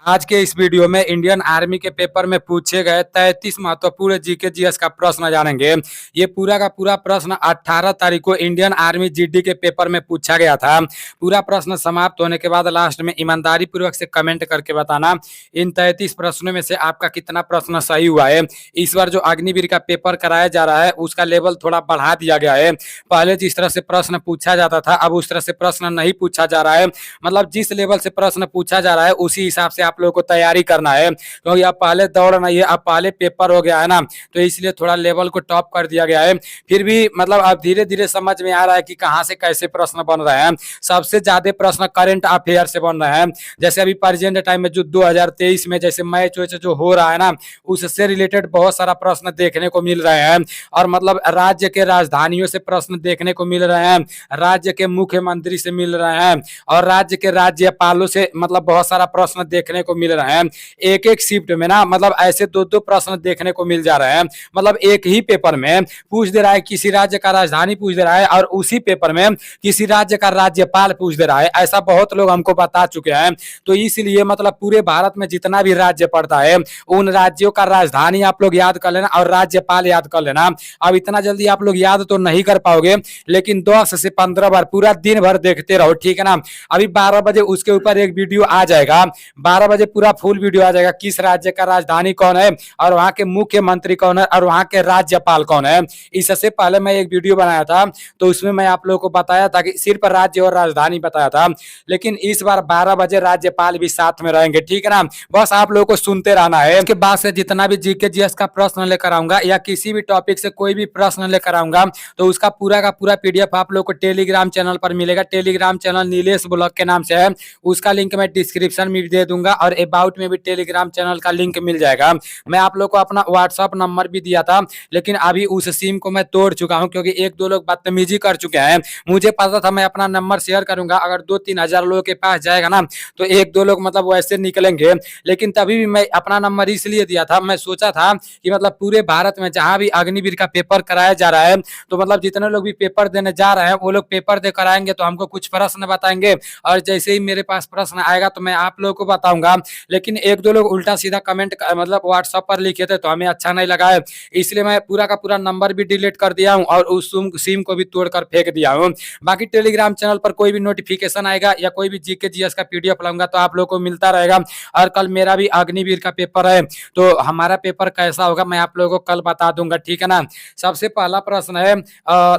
आज के इस वीडियो में इंडियन आर्मी के पेपर में पूछे गए 33 महत्वपूर्ण जीके जीएस का प्रश्न जानेंगे। ये पूरा का पूरा प्रश्न 18 तारीख को इंडियन आर्मी जीडी के पेपर में पूछा गया था। पूरा प्रश्न समाप्त होने के बाद लास्ट में ईमानदारी पूर्वक से कमेंट करके बताना इन 33 प्रश्नों में से आपका कितना प्रश्न सही हुआ है। इस बार जो अग्निवीर का पेपर कराया जा रहा है उसका लेवल थोड़ा बढ़ा दिया गया है। पहले जिस तरह से प्रश्न पूछा जाता था अब उस तरह से प्रश्न नहीं पूछा जा रहा है। मतलब जिस लेवल से प्रश्न पूछा जा रहा है उसी हिसाब से आप लोगों को तैयारी करना है, क्योंकि अब पहले दौड़ नहीं है, अब पहले पेपर हो गया है ना, तो इसलिए थोड़ा लेवल को टॉप कर दिया गया है। फिर भी मतलब अब धीरे धीरे समझ में आ रहा है कि कहाँ से कैसे प्रश्न बन रहे हैं। सबसे ज्यादा प्रश्न करंट अफेयर से बन रहे हैं। जैसे अभी प्रेजेंट टाइम में जो 2023 में जैसे मैच वैच जो हो रहा है ना, उससे रिलेटेड बहुत सारा प्रश्न देखने को मिल रहे हैं। और मतलब राज्य के राजधानियों से प्रश्न देखने को मिल रहे हैं, राज्य के मुख्यमंत्री से मिल रहे हैं और राज्य के राज्यपालों से मतलब बहुत सारा प्रश्न देखने को मिल रहे हैं। एक एक शिफ्ट में ना मतलब ऐसे दो दो प्रश्न देखने को मिल जा रहे हैं। मतलब एक ही पेपर में पूछ दे रहा है, किसी राज्य का राजधानी पूछ दे रहा है और उसी पेपर में किसी राज्य का राज्यपाल पूछ दे रहा है। ऐसा बहुत लोग हमको बता चुके हैं। तो इसलिए मतलब पूरे भारत में जितना भी राज्य पड़ता है उन राज्यों का राजधानी आप लोग याद कर लेना और राज्यपाल याद कर लेना। अब इतना जल्दी आप लोग याद तो नहीं कर पाओगे, लेकिन 10 से 15 बार पूरा दिन भर देखते रहो, ठीक है ना। अभी 12 बजे उसके ऊपर एक वीडियो आ जाएगा, 12 बजे पूरा फुल वीडियो आ जाएगा, किस राज्य का राजधानी कौन है और वहां के मुख्यमंत्री कौन है और वहां के राज्यपाल कौन है। इससे पहले मैं एक वीडियो बनाया था तो उसमें मैं आप लोगों को बताया था कि सिर्फ राज्य और राजधानी बताया था, लेकिन इस बार 12 बजे राज्यपाल भी साथ में रहेंगे, ठीक है ना। बस आप लोगों को सुनते रहना है। इसके बाद से जितना भी जीके जीएस का प्रश्न लेकर आऊंगा या किसी भी टॉपिक से कोई भी प्रश्न लेकर आऊंगा तो उसका पूरा का पूरा पीडीएफ आप लोग को टेलीग्राम चैनल पर मिलेगा। टेलीग्राम चैनल नीलेश ब्लॉग के नाम से है, उसका लिंक मैं डिस्क्रिप्शन में दे दूंगा और अबाउट में भी टेलीग्राम चैनल का लिंक मिल जाएगा। मैं आप लोग को अपना व्हाट्सअप नंबर भी दिया था, लेकिन अभी उस सिम को मैं तोड़ चुका हूं क्योंकि एक दो लोग बदतमीजी कर चुके हैं। मुझे पता था मैं अपना नंबर शेयर करूंगा, अगर 2-3 हजार लोगों के पास जाएगा ना तो एक दो लोग मतलब वैसे निकलेंगे, लेकिन तभी भी मैं अपना नंबर इसलिए दिया था, मैं सोचा था कि मतलब पूरे भारत में जहां भी अग्निवीर का पेपर कराया जा रहा है तो मतलब जितने लोग भी पेपर देने जा रहे हैं वो लोग पेपर दे कर आएंगे तो हमको कुछ प्रश्न बताएंगे और जैसे ही मेरे पास प्रश्न आएगा तो मैं आप लोगों को बताऊंगा। लेकिन एक दो लोग उल्टा सीधा कमेंट मतलब व्हाट्सएप पर लिखे थे तो हमें अच्छा नहीं लगा है, इसलिए मैं पूरा का पूरा नंबर भी डिलीट कर दिया हूं और उस सिम को भी तोड़कर फेंक दिया हूं। बाकी टेलीग्राम चैनल पर कोई भी नोटिफिकेशन आएगा या कोई भी जीके जीएस का पीडीएफ लाऊंगा तो आप लोगों को मिलता रहेगा। और कल मेरा भी अग्निवीर का पेपर है तो हमारा पेपर कैसा होगा मैं आप लोगों को कल बता दूंगा, ठीक है ना। सबसे पहला प्रश्न है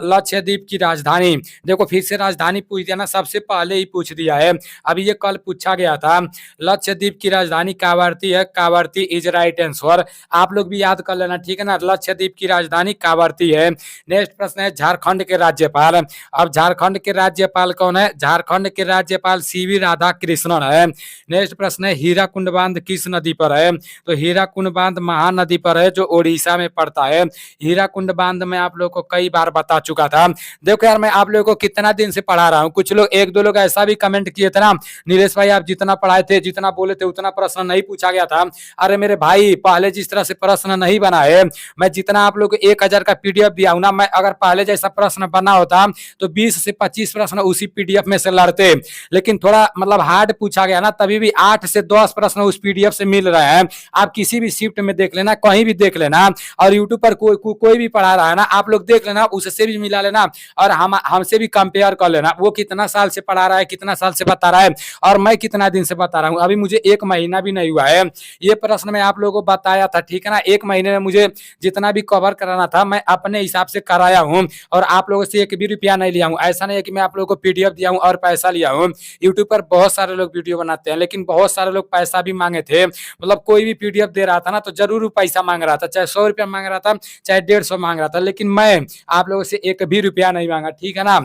लक्षद्वीप की राजधानी। देखो फिर से राजधानी पूछ दिया ना, सबसे पहले ही पूछ दिया है। अभी ये कल पूछा गया था। लक्षद्वीप की राजधानी कावर्ती है, कावर्ती इज राइट आंसर। आप लोग भी याद कर लेना, ठीक है ना। लक्षद्वीप की राजधानी कावर्ती है। नेक्स्ट प्रश्न है झारखंड के राज्यपाल। अब झारखंड के राज्यपाल कौन है? झारखंड के राज्यपाल सीवी राधा कृष्णन है। नेक्स्ट प्रश्न है हीराकुंड बांध किस नदी पर है? तो हीराकुंड बांध महानदी पर है जो ओडिशा में पड़ता है। हीराकुंड बांध में आप लोग को कई बार बता चुका था। देखो यार मैं आप लोगों को कितना दिन से पढ़ा रहा हूँ, कुछ लोग एक दो लोग ऐसा भी कमेंट किए थे ना, नीलेश भाई आप जितना पढ़ाए थे जितना बोले थे उतना प्रश्न नहीं पूछा गया था। अरे मेरे भाई पहले जिस तरह से प्रश्न नहीं बनाए, मैं जितना आप लोग को 1000 का पीडीएफ दिया हूं ना, मैं अगर पहले जैसा प्रश्न बना होता तो 20 से 25 प्रश्न उसी पीडीएफ में से लड़ते, लेकिन थोड़ा मतलब हार्ड पूछा गया ना तभी भी 8 से 10 प्रश्न उस पीडीएफ से मिल रहे हैं। आप किसी भी शिफ्ट में देख लेना, कहीं भी देख लेना और यूट्यूब पर कोई भी पढ़ा रहा है ना आप लोग देख लेना, उससे भी मिला लेना और हमसे भी कंपेयर कर लेना। वो कितना साल से पढ़ा रहा है, कितना साल से बता रहा है और मैं कितना दिन से बता रहा हूँ। अभी मुझे 1 महीना भी नहीं हुआ है। ये प्रश्न मैं आप लोगों को बताया था, ठीक है ना। 1 महीने में मुझे जितना भी कवर कराना था मैं अपने हिसाब से कराया हूँ और आप लोगों से 1 भी रुपया नहीं लिया हूँ। ऐसा नहीं है कि मैं आप लोगों को पीडीएफ दिया हूँ और पैसा लिया हूँ। यूट्यूब पर बहुत सारे लोग वीडियो बनाते हैं, लेकिन बहुत सारे लोग पैसा भी मांगे थे। मतलब कोई भी पीडीएफ दे रहा था ना तो जरूर पैसा मांग रहा था, चाहे 100 रुपया मांग रहा था चाहे 150 मांग रहा था, लेकिन मैं आप लोगों से 1 भी रुपया नहीं मांगा, ठीक है ना।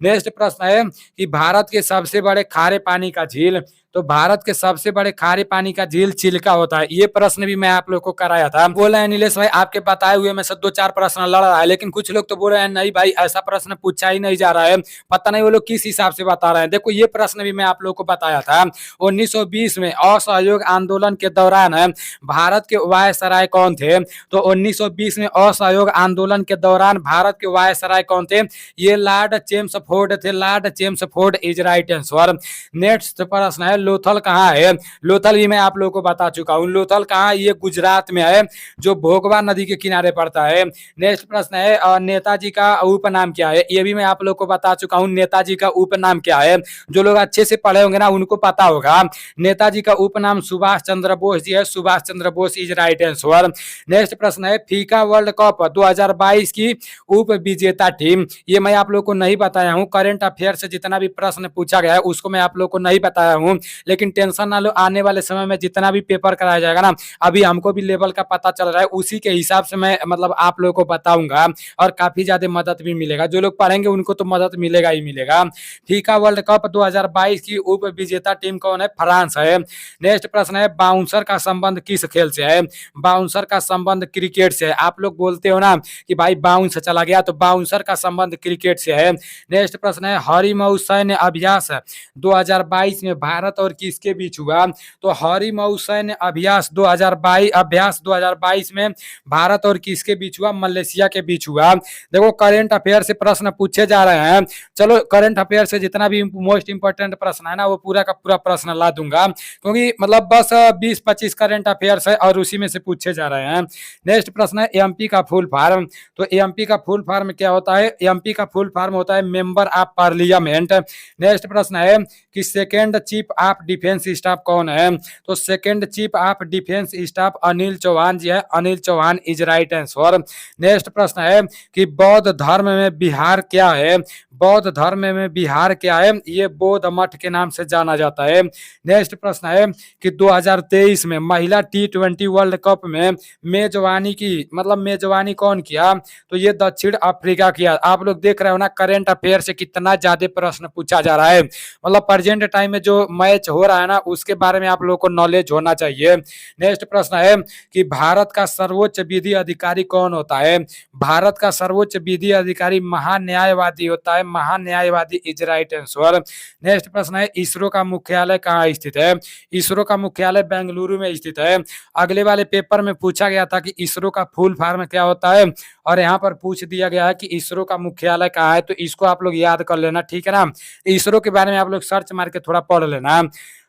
नेक्स्ट प्रश्न है कि भारत के सबसे बड़े खारे पानी का झील। तो भारत के सबसे बड़े खारे पानी का झील चिल्का होता है। ये प्रश्न भी मैं आप लोग को कराया था। बोल रहे हैं नीलेश भाई आपके बताए हुए में से 2-4 प्रश्न लड़ रहा है, लेकिन कुछ लोग तो बोल रहे हैं नहीं भाई ऐसा प्रश्न पूछा ही नहीं जा रहा है, पता नहीं वो लोग किस हिसाब से बता रहे हैं। देखो ये प्रश्न भी मैं आप लोग को बताया था। 1920 में असहयोग आंदोलन के दौरान भारत के वायसराय कौन थे? तो 1920 में असहयोग आंदोलन के दौरान भारत के वायसराय कौन थे? ये लॉर्ड चेम्सफोर्ड थे। Lord Chelmsford is right answer. Next प्रश्न है लोथल कहाँ है? लोथल भी मैं आप लोगों को बता चुका हूँ। लोथल कहाँ है? ये गुजरात में है, जो भोगवा नदी के किनारे पड़ता है। नेक्स्ट प्रश्न है नेताजी का उपनाम क्या है? ये भी मैं आप लोग को बता चुका हूँ, नेताजी का उपनाम क्या है। जो लोग अच्छे से पढ़े होंगे ना उनको पता होगा। नेताजी का उपनाम सुभाष चंद्र बोस जी है। Subhash Chandra Bose is right answer. Next प्रश्न है फीफा वर्ल्ड कप 2022 की उप विजेता टीम। ये मैं आप लोग को नहीं बताया हूँ। करंट अफेयर से जितना भी प्रश्न पूछा गया है उसको मैं आप लोग को नहीं बताया हूँ, लेकिन टेंशन ना लो, आने वाले समय में जितना भी पेपर कराया जाएगा ना, अभी हमको भी लेवल का पता चल रहा है, उसी के हिसाब से मैं मतलब आप लोग को बताऊंगा और काफी ज्यादा मदद भी मिलेगा। जो लोग पढ़ेंगे उनको तो मदद मिलेगा ही मिलेगा। फीफा वर्ल्ड कप 2022 की उप विजेता टीम कौन है? फ्रांस है। नेक्स्ट प्रश्न है बाउंसर का संबंध किस खेल से है? बाउंसर का संबंध क्रिकेट से है। आप लोग बोलते हो ना कि भाई बाउंस चला गया, तो बाउंसर का संबंध क्रिकेट से है। नेक्स्ट प्रश्न है हरिमऊ सैन्य अभ्यास 2022 में भारत और किसके बीच हुआ? तो हरिमऊ सैन्य अभ्यास 2022 में भारत और किसके बीच हुआ? मलेशिया के बीच हुआ। देखो करंट अफेयर से प्रश्न पूछे जा रहे हैं। चलो करंट अफेयर से जितना भी मोस्ट इंपोर्टेंट प्रश्न है ना वो पूरा का पूरा प्रश्न ला दूंगा, क्योंकि मतलब बस 20-25 करंट अफेयर्स है और उसी में से पूछे जा रहे हैं। नेक्स्ट प्रश्न है एमपी का फुल फॉर्म। तो एमपी का फुल फॉर्म क्या होता है? एमपी का फुल फॉर्म होता है मेंबर ऑफ पार्लियामेंट। नेक्स्ट प्रश्न है कि second chief of defence staff कौन है? तो second chief of defence staff Anil Chauhan ji है। Anil Chauhan is right answer. Next प्रश्न है कि बौद्ध धर्म में बिहार क्या है? बौद्ध धर्म में बिहार क्या है? ये बौद्ध मठ के नाम से जाना जाता है। नेक्स्ट प्रश्न है कि 2023 में महिला T20 वर्ल्ड कप में मेजबानी की, मतलब मेजबानी कौन किया? तो ये दक्षिण अफ्रीका किया। आप लोग देख रहे हो ना करंट अफेयर से कितना ज्यादा प्रश्न पूछा जा रहा है, मतलब प्रेजेंट टाइम में जो मैच हो रहा है ना उसके बारे में आप लोग को नॉलेज होना चाहिए। नेक्स्ट प्रश्न है कि भारत का सर्वोच्च विधि अधिकारी कौन होता है? भारत का सर्वोच्च विधि अधिकारी महान्यायवादी होता है। महान्यायवादी इज राइट आंसर। नेक्स्ट प्रश्न है इसरो का मुख्यालय कहाँ स्थित है? इसरो का मुख्यालय बेंगलुरु में स्थित है। अगले वाले पेपर में पूछा गया था कि इसरो का फुल फॉर्म क्या होता है, और यहाँ पर पूछ दिया गया है कि इसरो का मुख्यालय कहाँ है, तो इसको आप लोग याद कर लेना, ठीक है ना। इसरो के बारे में आप लोग सर्च मार के थोड़ा पढ़ लेना।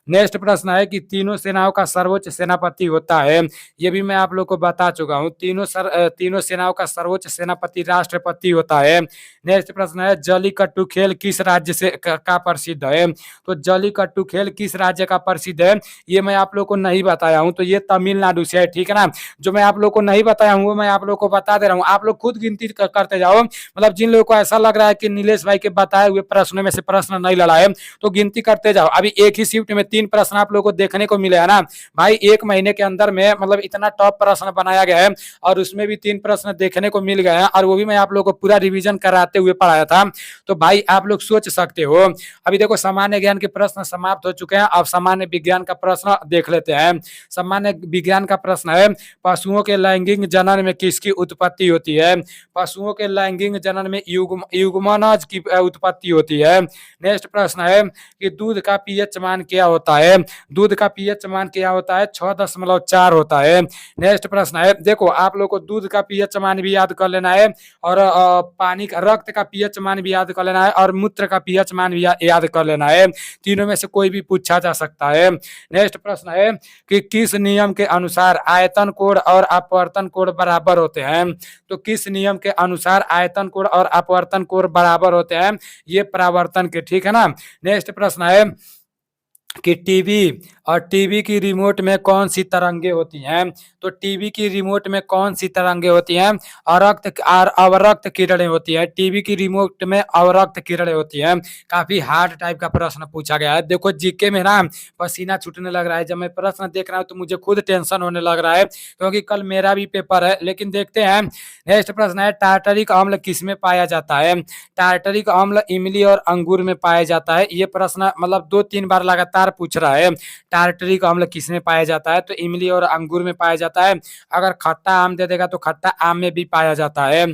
नेक्स्ट प्रश्न है कि तीनों सेनाओं का सर्वोच्च सेनापति होता है। ये भी मैं आप लोग को बता चुका हूँ। तीनों सेनाओं का सर्वोच्च सेनापति राष्ट्रपति होता है। नेक्स्ट प्रश्न है जलीकट्टू खेल किस राज्य से का प्रसिद्ध है? तो जलीकट्टू खेल किस राज्य का प्रसिद्ध है? ये मैं आप लोग को नहीं बताया हूँ, तो ये तमिलनाडु से है, ठीक है ना। जो मैं आप लोग को नहीं बताया हूँ वो मैं आप लोग को बता दे रहा हूँ। आप लोग खुद गिनती करते जाओ, मतलब जिन लोगों को ऐसा लग रहा है कि नीलेश भाई के बताए हुए प्रश्नों में से प्रश्न नहीं लड़ा है तो गिनती करते जाओ। अभी एक ही शिफ्ट में 3 प्रश्न आप लोगों को देखने को मिले है ना भाई। 1 महीने के अंदर में मतलब इतना टॉप प्रश्न बनाया गया है और उसमें भी 3 प्रश्न देखने को मिल गए हैं, और वो भी मैं आप लोगों को पूरा रिवीजन कराते हुए पढ़ाया था। तो भाई आप लोग सोच सकते हो। अभी देखो सामान्य ज्ञान के प्रश्न समाप्त हो चुके हैं। अब सामान्य विज्ञान का प्रश्न देख लेते हैं। सामान्य विज्ञान का प्रश्न है पशुओं के लैंगिक जनन में किसकी उत्पत्ति होती है? पशुओं के लैंगिक जनन में युग्मनज की उत्पत्ति होती है। नेक्स्ट प्रश्न है कि दूध का पीएच मान क्या होता है? दूध का पीएच मान क्या होता है? 6.4 होता है। नेक्स्ट प्रश्न है देखो आप लोग को दूध का पीएच मान भी याद कर लेना है, और पानी का रक्त का पीएच मान भी याद कर लेना है, और मूत्र का पीएच मान भी याद कर लेना है। तीनों में से कोई भी पूछा जा सकता है। नेक्स्ट प्रश्न है कि किस नियम के अनुसार आयतन कोण और अपवर्तन कोण बराबर होते हैं? तो किस नियम के अनुसार आयतन कोण और अपवर्तन कोण बराबर होते हैं? ये परावर्तन के, ठीक है ना। नेक्स्ट प्रश्न है कि टीवी और टीवी की रिमोट में कौन सी तरंगे होती हैं? तो टीवी की रिमोट में कौन सी तरंगे होती हैं? अवरक्त किरणें होती है। टीवी की रिमोट में अवरक्त किरणें होती हैं। काफी हार्ड टाइप का प्रश्न पूछा गया है। देखो जीके में ना पसीना छूटने लग रहा है, जब मैं प्रश्न देख रहा हूँ तो मुझे खुद टेंशन होने लग रहा है, क्योंकि कल मेरा भी पेपर है। लेकिन देखते हैं। नेक्स्ट प्रश्न है टार्टरिक अम्ल किसमें पाया जाता है? टार्टरिक अम्ल इमली और अंगूर में पाया जाता है। ये प्रश्न मतलब 2-3 बार लगातार पूछ रहा है। टार्टरिक अम्ल किसमें पाया जाता है? तो इमली और अंगूर में पाया जाता है। अगर खट्टा आम दे देगा तो खट्टा आम में भी पाया जाता है।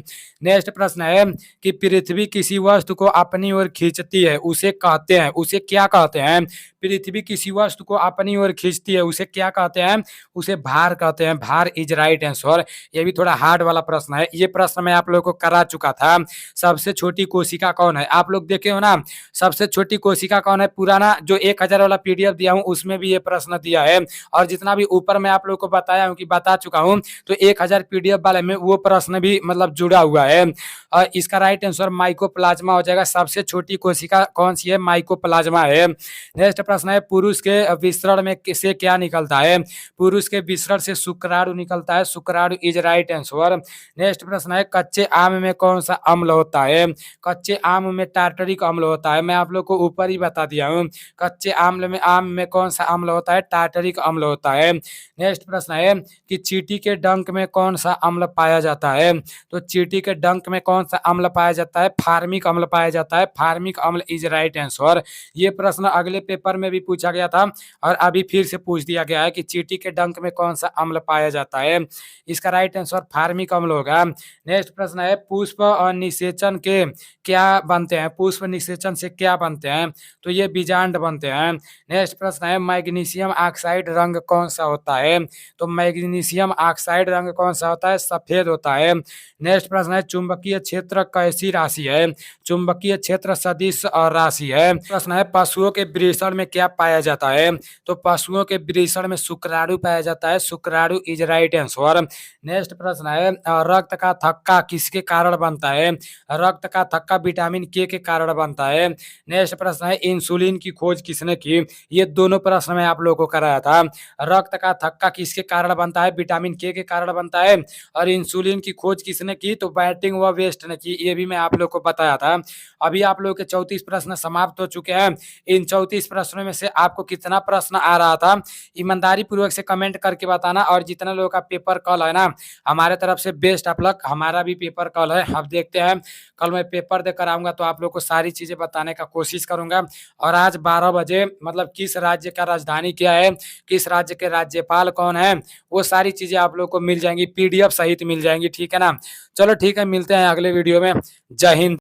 नेक्स्ट प्रश्न है कि पृथ्वी किसी वस्तु को अपनी ओर खींचती है, उसे कहते हैं, उसे क्या कहते हैं? पृथ्वी किसी वस्तु को अपनी ओर खींचती है, उसे क्या कहते हैं? उसे भार कहते हैं। भार इज राइट आंसर। ये भी थोड़ा हार्ड वाला प्रश्न है। ये प्रश्न मैं आप लोगों को करा चुका था। सबसे छोटी कोशिका कौन है? आप लोग देखे हो ना, सबसे छोटी कोशिका कौन है? पुराना जो 1000 वाला पीडीएफ दिया हूँ उसमें भी ये प्रश्न दिया है, और जितना भी ऊपर मैं आप लोग को बताया हूँ कि बता चुका हूँ, तो 1000 पीडीएफ वाले में वो प्रश्न भी मतलब जुड़ा हुआ है। और इसका राइट आंसर माइकोप्लाज्मा हो जाएगा। सबसे छोटी कोशिका कौन सी है? माइकोप्लाज्मा है। नेक्स्ट प्रश्न है पुरुष के विसरण में से क्या निकलता है? पुरुष के विसरण से शुक्राणु निकलता है। शुक्राणु इज राइट आंसर। नेक्स्ट प्रश्न है कच्चे आम में कौन सा अम्ल होता है? कच्चे आम में टार्टरिक अम्ल होता है। मैं आप लोग को ऊपर ही बता दिया हूँ। कच्चे आम में कौन सा अम्ल होता है? टार्टरिक अम्ल होता है। नेक्स्ट प्रश्न है कि चींटी के डंक में कौन सा अम्ल पाया जाता है? तो चींटी के डंक में कौन सा अम्ल पाया जाता है? फार्मिक अम्ल पाया जाता है। फार्मिक अम्ल इज राइट आंसर। ये प्रश्न अगले पेपर में भी पूछा गया था और अभी फिर से पूछ दिया गया है कि चींटी के डंक में कौन सा अम्ल पाया जाता है। इसका राइट आंसर फार्मिक अम्ल होगा। नेक्स्ट प्रश्न है पुष्प और निषेचन के क्या बनते हैं? पुष्प निषेचन से क्या बनते हैं? तो ये बीजांड बनते हैं। नेक्स्ट प्रश्न है मैग्नीशियम ऑक्साइड रंग कौन सा होता है? तो मैग्नीशियम ऑक्साइड रंग कौन सा होता है? सफेद होता है। नेक्स्ट प्रश्न है चुंबकीय क्षेत्र कैसी राशि है? चुंबकीय क्षेत्र सदिश राशि है। प्रश्न है पशुओं के वृषण में क्या पाया जाता है? तो पशुओं के वृषण में शुक्राणु पाया जाता है। शुक्राणु इज राइट आंसर। नेक्स्ट प्रश्न है रक्त का थक्का किसके कारण बनता है? रक्त का थक्का विटामिन के कारण बनता है। नेक्स्ट प्रश्न है इंसुलिन की खोज किसने की? ये दोनों प्रश्न मैं आप लोगों को कराया था। रक्त का थक्का किसके कारण बनता है? विटामिन के कारण बनता है। और इंसुलिन की खोज किसने की? तो बैटिंग व वेस्ट ने की। ये भी मैं आप लोग को बताया था। अभी आप लोग के 34 प्रश्न समाप्त हो चुके हैं। इन 34 प्रश्नों में से आपको कितना प्रश्न आ रहा था ईमानदारी पूर्वक से कमेंट करके बताना। और जितने लोगों का पेपर कल है ना, हमारे तरफ से बेस्ट ऑफ लक। हमारा भी पेपर कल है, अब देखते हैं। कल मैं पेपर देकर आऊंगा तो आप लोग को सारी चीजें बताने का कोशिश करूंगा। और आज 12 बजे मतलब किस राज्य का राजधानी क्या है, किस राज्य के राज्यपाल कौन है, वो सारी चीजें आप लोग को मिल जाएंगी, पीडीएफ सहित मिल जाएंगी। ठीक है ना? चलो ठीक है, मिलते हैं अगले वीडियो में। जय हिंद।